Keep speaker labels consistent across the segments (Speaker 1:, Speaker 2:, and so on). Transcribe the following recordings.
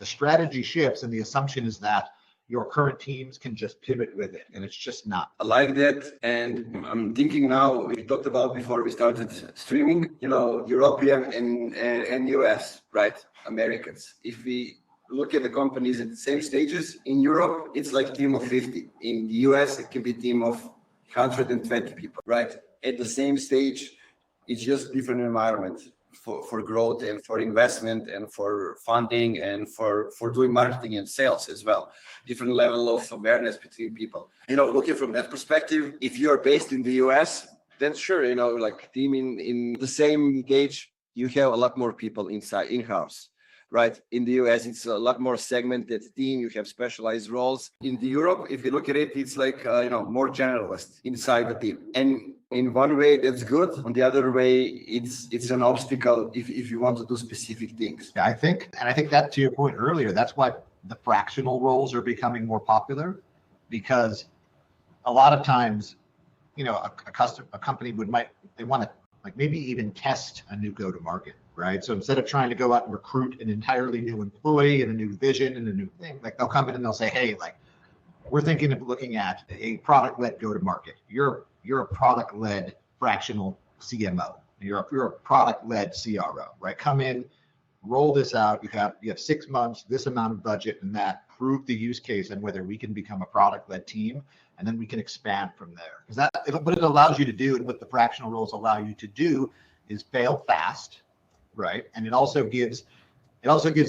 Speaker 1: The strategy shifts, and the assumption is that your current teams can just pivot with it, and it's just not.
Speaker 2: I like that. And I'm thinking now, we talked about before we started streaming, European and US, right? Americans. If we look at the companies at the same stages, in Europe, it's like a team of 50. In the US, it can be a team of 120 people, right? At the same stage, it's just different environment for growth and for investment and for funding and for doing marketing and sales as well. Different level of awareness between people. Looking from that perspective, if you're based in the US, then sure, like team in the same gauge, you have a lot more people inside in-house. Right. In the US, it's a lot more segmented team. You have specialized roles. In the Europe, if you look at it, it's like, more generalist inside the team. And in one way, that's good. On the other way, it's an obstacle if you want to do specific things.
Speaker 1: Yeah, I think that, to your point earlier, that's why the fractional roles are becoming more popular, because a lot of times, a company they want to like maybe even test a new go-to-market, right? So instead of trying to go out and recruit an entirely new employee and a new vision and a new thing, like they'll come in and they'll say, hey, like we're thinking of looking at a product-led go-to-market. You're a product-led fractional CMO. You're a product-led CRO, right? Come in, roll this out. You have 6 months, this amount of budget, and that prove the use case and whether we can become a product-led team, and then we can expand from there. Because what it allows you to do, and what the fractional roles allow you to do, is fail fast, right? And it also gives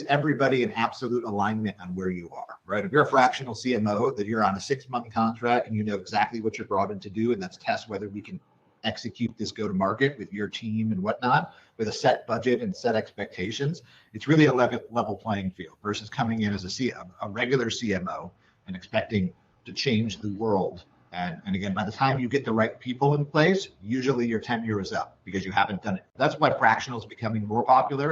Speaker 1: everybody an absolute alignment on where you are, right? If you're a fractional CMO, that you're on a 6-month contract and you know exactly what you're brought in to do, and that's test whether we can execute this go-to-market with your team and whatnot, with a set budget and set expectations. It's really a level playing field versus coming in as a regular CMO and expecting to change the world. And again, by the time you get the right people in place, usually your tenure is up because you haven't done it. That's why fractional is becoming more popular.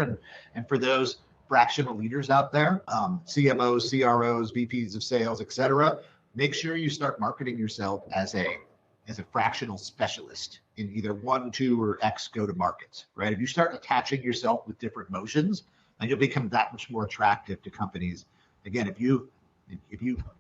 Speaker 1: And for those fractional leaders out there, CMOs, CROs, VPs of sales, et cetera, make sure you start marketing yourself as a fractional specialist in either 1, 2, or X go-to-markets, right? If you start attaching yourself with different motions, then you'll become that much more attractive to companies. Again, if you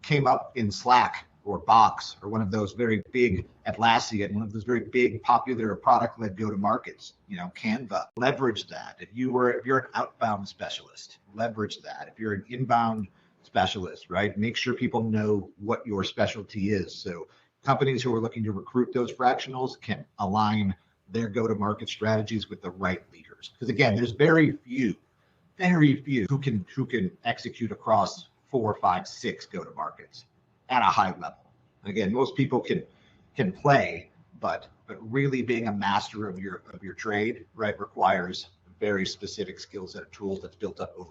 Speaker 1: came up in Slack or Box or one of those very big Atlassian, one of those very big popular product-led go-to-markets, Canva, leverage that. If you're an outbound specialist, leverage that. If you're an inbound specialist, right, make sure people know what your specialty is. So companies who are looking to recruit those fractionals can align their go-to-market strategies with the right leaders. Because again, there's very few who can execute across 4, 5, 6 go-to-markets at a high level. Again, most people can play, but really being a master of your trade, right, requires very specific skill set of tools that's built up over